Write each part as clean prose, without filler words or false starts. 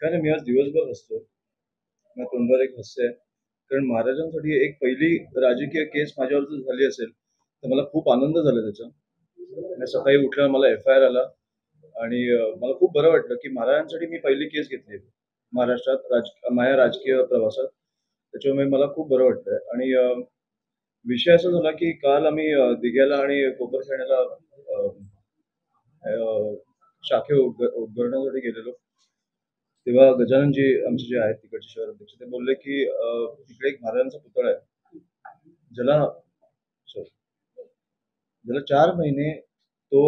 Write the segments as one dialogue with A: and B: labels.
A: काय नाही, मी आज दिवसभर हसतो. माझ्या तोंडावर एक हास्य आहे. कारण महाराजांसाठी एक पहिली राजकीय केस माझ्यावर जर झाली असेल, तर मला खूप आनंद झाला त्याचा. आणि सकाळी उठल्यावर मला एफ-आय-आर आला आणि मला खूप बरं वाटलं, की महाराजांसाठी मी पहिली केस घेतली महाराष्ट्रात माझ्या राजकीय प्रवासात. त्याच्यामुळे मला खूप बरं वाटतंय आणि विषय असा झाला, की काल आम्ही दिघ्याला आणि कोपरखैरण्याला शाखे उघडण्यासाठी गेलेलो. तेव्हा गजाननजी आमचे जे आहेत तिकडचे शहर अध्यक्ष ते बोलले, की तिकडे एक महाराजांचा पुतळा आहे. ज्याला सॉरी ज्याला 4 महिने तो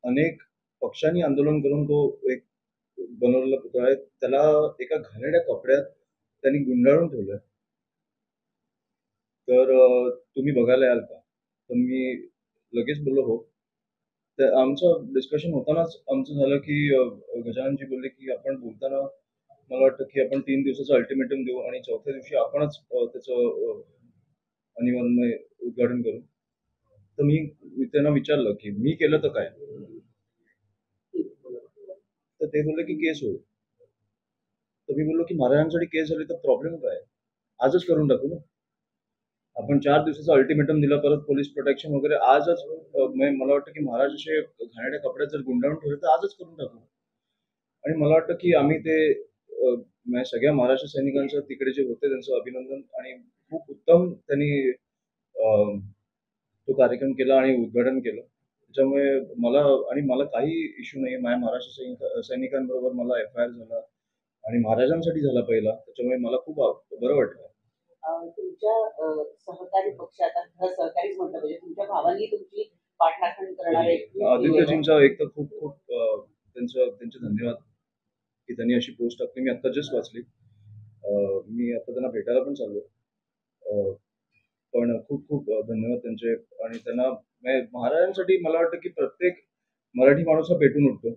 A: अनेक पक्षांनी आंदोलन करून तो एक बनवलेला पुतळा आहे. त्याला एका घाणेरड्या कपड्यात त्यांनी गुंडाळून ठेवलंय. तर तुम्ही बघायला याल का? तर मी लगेच बोललो, "हो." तर आमचं डिस्कशन होतानाच आमचं झालं, की गजाननजी बोलले, की आपण बोलताना मला वाटतं, की आपण 3 दिवसाचं अल्टिमेटम देऊ आणि चौथ्या दिवशी आपणच त्याचं अनिवार्य उद्घाटन करू. तर मी त्यांना विचारलं, की "मी केलं तर काय?" तर ते बोलले, की "केस होईल." तर मी बोललो, की "महाराजांसाठी केस झाली तर प्रॉब्लेम काय आहे? आजच करून टाकू ना." आपण 4 दिवसाचा अल्टिमेटम दिला, परत पोलीस प्रोटेक्शन वगैरे आजच म्हणजे मला वाटतं, की महाराज असे घाणेरड्या कपड्यात जर गुंडाळून ठेवले, तर आजच करून टाकू. आणि मला वाटतं, की आम्ही ते म्हणजे सगळ्या महाराष्ट्र सैनिकांचं तिकडे जे होते त्यांचं अभिनंदन आणि खूप उत्तम त्यांनी तो कार्यक्रम केला आणि उद्घाटन केलं. त्याच्यामुळे मला काही इश्यू नाही. माझ्या महाराष्ट्र सैनिकांबरोबर मला एफ-आय-आर झाला आणि महाराजांसाठी झाला पहिला. त्याच्यामुळे मला खूप बरं वाटलं.
B: तुमच्या सहकारी पक्ष आता सहकारीच म्हटलं पाहिजे तुमच्या भावांनी तुमची पाठराखण करणारे
A: आदित्यजींचा एक तर खूप खूप त्यांचे धन्यवाद की त्यांनी अशी पोस्ट टाकली. मी आता जस्ट वाचली. मी आता त्यांना भेटायला पण चाललो. पण खूप खूप धन्यवाद त्यांचे आणि त्यांना महाराजांसाठी मला वाटतं की प्रत्येक मराठी माणूस हा पेटून उठतो.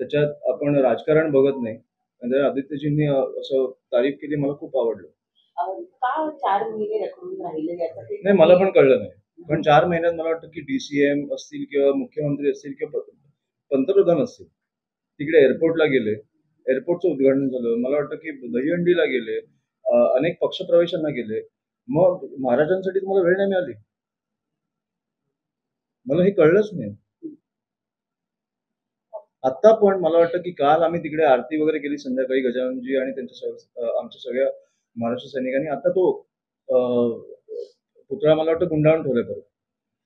A: त्याच्यात आपण राजकारण बघत नाही. म्हणजे आदित्यजींनी असं तारीफ केली मला खूप आवडलं.
B: का 4 महिने रखडून राहिले याचं
A: नाही मला पण कळलं नाही. पण 4 महिन्यात मला वाटतं की डी-सी-एम असतील किंवा मुख्यमंत्री असतील किंवा पंतप्रधान असतील. तिकडे एअरपोर्टला गेले. एअरपोर्टचं उद्घाटन झालं. मला वाटतं की दहीहंडीला गेले. अनेक पक्षप्रवेशांना गेले. मग महाराजांसाठी तुम्हाला वेळ नाही मिळाली? मला हे कळलंच नाही. आता पण मला वाटतं की काल आम्ही तिकडे आरती वगैरे केली संध्याकाळी गजाननजी आणि त्यांच्या आमच्या सगळ्या महाराष्ट्र सैनिकांनी. आता तो पुतळा मला वाटतं गुंडाळून ठेवलाय परत.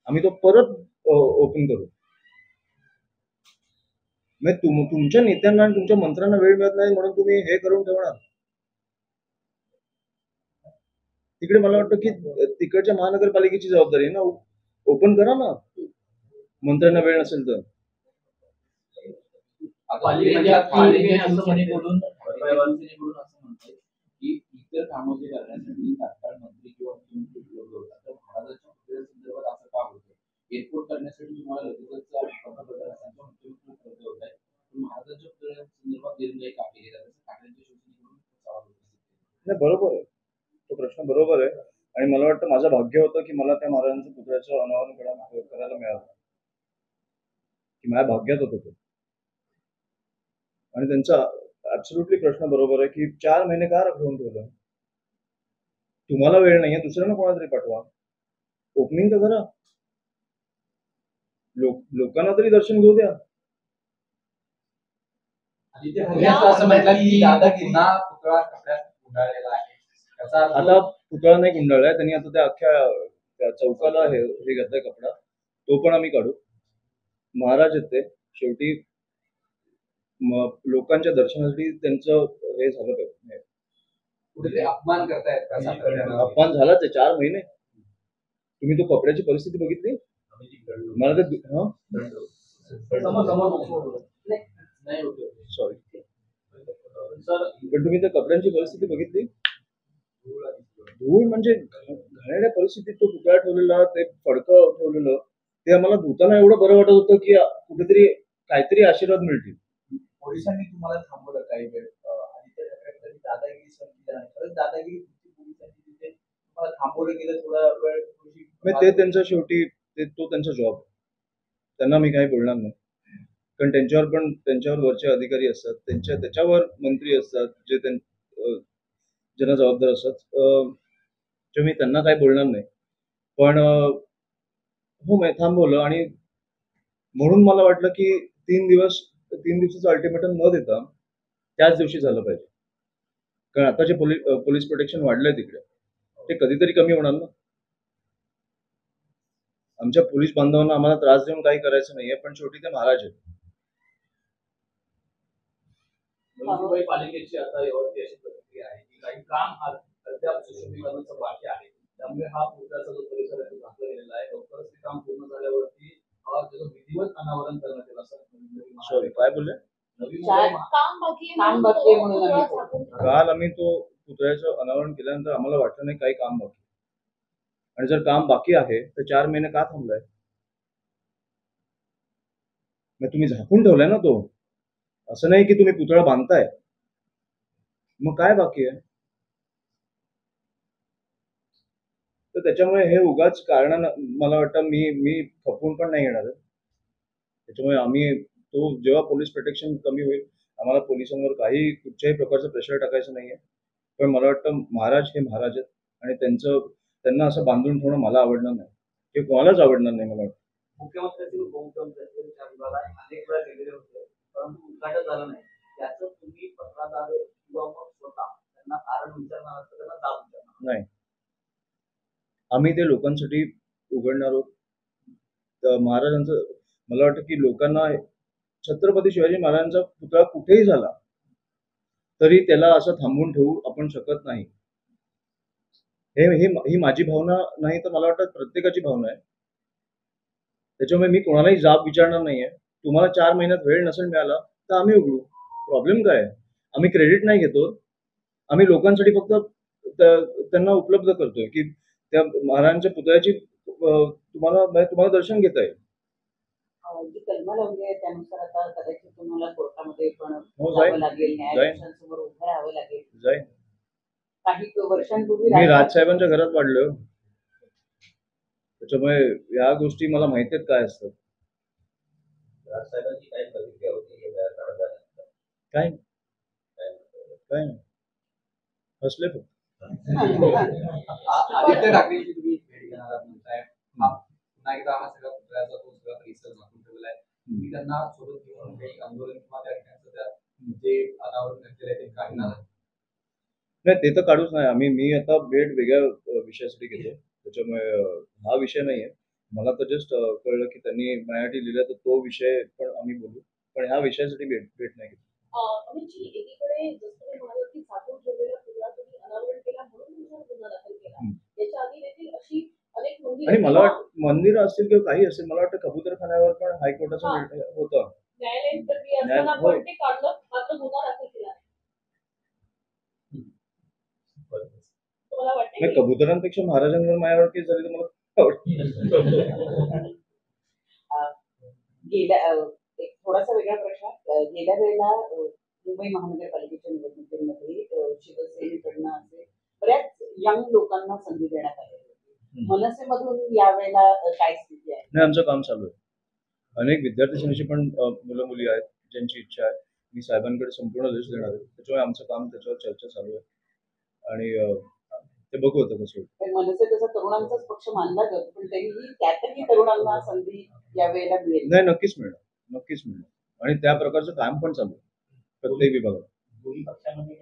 A: आम्ही तो परत ओपन करू. म्हणजे तुमच्या नेत्यांना आणि तुमच्या मंत्र्यांना वेळ मिळत नाही म्हणून तुम्ही हे करून ठेवणार. तिकडे मला वाटतं की तिकडच्या महानगरपालिकेची जबाबदारी आहे ना. ओपन करा ना. मंत्र्यांना वेळ नसेल तर.
C: पालिकेने असं म्हणून असं म्हणतात की इतर कामं जे करण्यासाठी तात्काळ मंत्री किंवा मुख्यमंत्री उपलब्ध होतात तर महाराजांच्या संदर्भात असं का होतं? एअरपोर्ट करण्यासाठी तुम्हाला लगेचच पंतप्रधानांच्या मुख्यमंत्री उपलब्ध होत आहे. पण महाराजांच्या संदर्भात निर्णय का केले जातात? ठाकरेंच्या शिवसेनेकडून सवाल होतो.
A: नाही बरोबर आहे. तो प्रश्न बरोबर आहे. आणि मला वाटतं माझं भाग्य होतं की मला त्या महाराजांच्या पुतळ्याचं अनावरण करायला मिळालं. की माझ्या भाग्यात होतं ते. आणि त्यांचा ऍब्सोल्युटली प्रश्न बरोबर आहे की 4 महिने का रखडून ठेवलं? तुम्हाला वेळ नाहीये, दुसऱ्यांना कोणाला तरी पाठवा. ओपनिंग तर करा. लोकांना तरी दर्शन घेऊ द्या.
C: असं म्हटलं की दादा पुन्हा पुतळा कपड्यात गुंडाळलेला आहे.
A: आता पुतळा नाही गुंडाळलाय त्यांनी. आता त्या अख्ख्या त्या चौकाला हे घातलाय कपडा. तो पण आम्ही काढू. महाराज आहेत ते. शेवटी लोकांच्या दर्शनासाठी त्यांचं हे झालं पाहिजे.
C: कुठेतरी अपमान करतायत.
A: अपमान झालाच आहे 4 महिने. तुम्ही तो कपड्याची परिस्थिती बघितली? मला तर सॉरी पण तुम्ही त्या कपड्यांची परिस्थिती बघितली? धूळ म्हणजे घाणेरड्या परिस्थितीत तो पुतळा ठेवलेला, ते फडकं ठेवलेलं, ते आम्हाला धुताना एवढं बरं वाटत होतं की कुठेतरी काहीतरी आशीर्वाद मिळतील.
C: पोलिसांनी तुम्हाला थांबवलं काही वेळ. आदित्य ठाकरेंनी दादागिरी केली नाही. खरंच दादागिरी पोलिसांनी तिथे तुम्हाला थांबवलं गेलं थोडा वेळ.
A: ते त्यांचा शेवटी तो त्यांचा जॉब. त्यांना मी काही बोलणार नाही. कारण त्यांच्यावर वरचे अधिकारी असतात, त्याच्यावर मंत्री असतात जे ज्यांना जबाबदार असतात. तर मी त्यांना काही बोलणार नाही. पण हो, मी थांबवलं आणि म्हणून मला वाटलं की 3 दिवसाचं अल्टिमेटम न देता त्याच दिवशी झालं पाहिजे. कारण आता जे पोलीस प्रोटेक्शन वाढलंय तिकडे, ते कधीतरी कमी होणार ना. आमच्या पोलीस बांधवांना आम्हाला त्रास देऊन काही करायचं नाहीये, पण शेवटी ते महाराज आहेत.
C: नवी पालिकेची आता यावरती अशी प्रतिक्रिया आहे की काही काम अद्याप सुशोभीकरणाचं बाकी आहे. त्यामुळे हा पुतळ्याचा जो परिसर आहे तो झाकला गेलेला आहे. लवकरच ते काम पूर्ण झाल्यावरती त्याचं विधिवत अनावरण करण्यात येईल असं
A: सॉरी, काय बोलले?
C: नवी
B: काम बाकी आहे म्हणून आम्ही
A: काल आम्ही तो पुतळ्याचं अनावरण केल्यानंतर आम्हाला वाटलं नाही काही काम बाकी. आणि जर काम बाकी आहे तर 4 महिने का थांबलाय? मग तुम्ही झाकून ठेवलाय ना तो. असं नाही की तुम्ही पुतळा बांधताय. मग काय बाकी आहे? तर त्याच्यामुळे हे उगाच कारण मला वाटतं मी खपवून पण नाही येणार आहे. त्याच्यामुळे आम्ही जेव्हा पोलीस प्रोटेक्शन कमी होईल, आम्हाला पोलिसांवर कुठच्याही प्रकारचं प्रेशर टाकायचं नाहीये. पण मला वाटतं महाराज हे महाराज आहेत आणि त्यांना असं बांधून ठेवणं मला आवडणार नाही. हे कोणालाच आवडणार नाही मला वाटतं.
C: मुख्यमंत्र्यांनी उपमुख्यमंत्र्यांच्या विभागात अनेक वेळा गेलेले होते, परंतु उद्घाटन झालं नाही. त्याचं तुम्ही पत्राद्वारे किंवा मग स्वतः त्यांना कारण विचारणार असतं, त्यांना जाब विचारणार
A: नाही. आम्ही ते लोकांसाठी उघडणार आहोत. तर महाराजांचं मला वाटतं की लोकांना छत्रपती शिवाजी महाराजांचा पुतळा कुठेही झाला तरी त्याला असं थांबवून ठेवू आपण शकत नाही. ही माझी भावना नाही तर मला वाटतं प्रत्येकाची भावना आहे. त्याच्यामुळे मी कोणालाही जाब विचारणार नाहीये. तुम्हाला 4 महिन्यात वेळ नसेल मिळाला तर आम्ही उघडू. प्रॉब्लेम काय आहे? आम्ही क्रेडिट नाही घेतो. आम्ही लोकांसाठी फक्त त्यांना उपलब्ध करतोय की त्या महाराजांच्या पुतळ्याची तुम्हाला दर्शन घेता येईल.
B: जी कलमं लावली आहे त्यानुसार आता कदाचित तुम्हाला कोर्टामध्ये पण
A: हो,
B: जावं लागेल, न्यायाधीशांसमोर उभं राहावं लागेल.
A: जाईल.
B: काही वर्षांपूर्वी
A: मी राजसाहेबांच्या घरात वाढलोय. त्याच्यामुळे या गोष्टी मला माहिती आहेत काय असतात.
C: राजसाहेबांची काय प्रतिक्रिया होती
A: काय काय नाही, हसले फक्त.
C: आदित्य ठाकरेंची तुम्ही भेट घेणार आहात म्हणताय. पुन्हा एकदा हा सगळा पुतळ्याचा तो सगळा परिसर झाकून ठेवलाय. तुम्ही त्यांना सोबत घेऊन काही आंदोलन किंवा त्या ठिकाणचं जे अनावरण केलेलं आहे ते काढणार
A: नाही, ते तर काढूच नाही. मी आता भेट वेगळ्या विषयासाठी घेतो. त्याच्यामुळे हा विषय नाहीये. मला तर जस्ट कळलं की त्यांनी माझ्यासाठी लिहिलं तर तो विषय पण आम्ही बोलू. पण ह्या विषयासाठी भेट नाही घेतली.
D: अमितजी, एकीकडे जसं तुम्ही म्हणालात की झाकून ठेवलेला पुतळा तुम्ही अनावरण केला म्हणून तुमच्यावर गुन्हा दाखल केला. त्याच्या आधी देखील अशी अनेक
A: आणि मला वाटतं मंदिरं असतील किंवा काही असेल, मला वाटतं कबूतरखान्यावर पण हायकोर्टाचा निर्णय होता.
D: न्यायालयीन प्रक्रिया असताना
A: होय.
D: पण ते काढलं, मात्र गुन्हा दाखल केला नाही. तुम्हाला वाटतं
A: नाही,
D: की
A: कबुतरांपेक्षा महाराजांवर माझ्यावर केस झाली तर मला आवडतं.
B: गेल्या एक थोडासा वेगळा प्रश्न. गेल्या वेळेला मुंबई महानगरपालिकेच्या निवडणुकीमध्ये शिवसेनेकडनं असे बऱ्याच यंग लोकांना संधी देण्यात आली होती. मनसेमधून यावेळेला काय स्थिती आहे?
A: नाही, आमचं काम चालू आहे. अनेक विद्यार्थी सेनेची पण मुलं मुली आहेत ज्यांची इच्छा आहे. मी साहेबांकडे संपूर्ण लिस्ट देणार आहे. त्याच्यामुळे आमचं काम त्याच्यावर चर्चा चालू आहे आणि ते बघू आता कसं होतं.
B: मनसे तसा तरुणांचाच पक्ष मानला जातो, पण तरीही त्यातही तरुणांना संधी यावेळेला मिळेल.
A: नाही, नक्कीच मिळणार. आणि त्या प्रकारचं काम पण चालू आहे प्रत्येक विभागात.
C: दोन्ही पक्षांमध्ये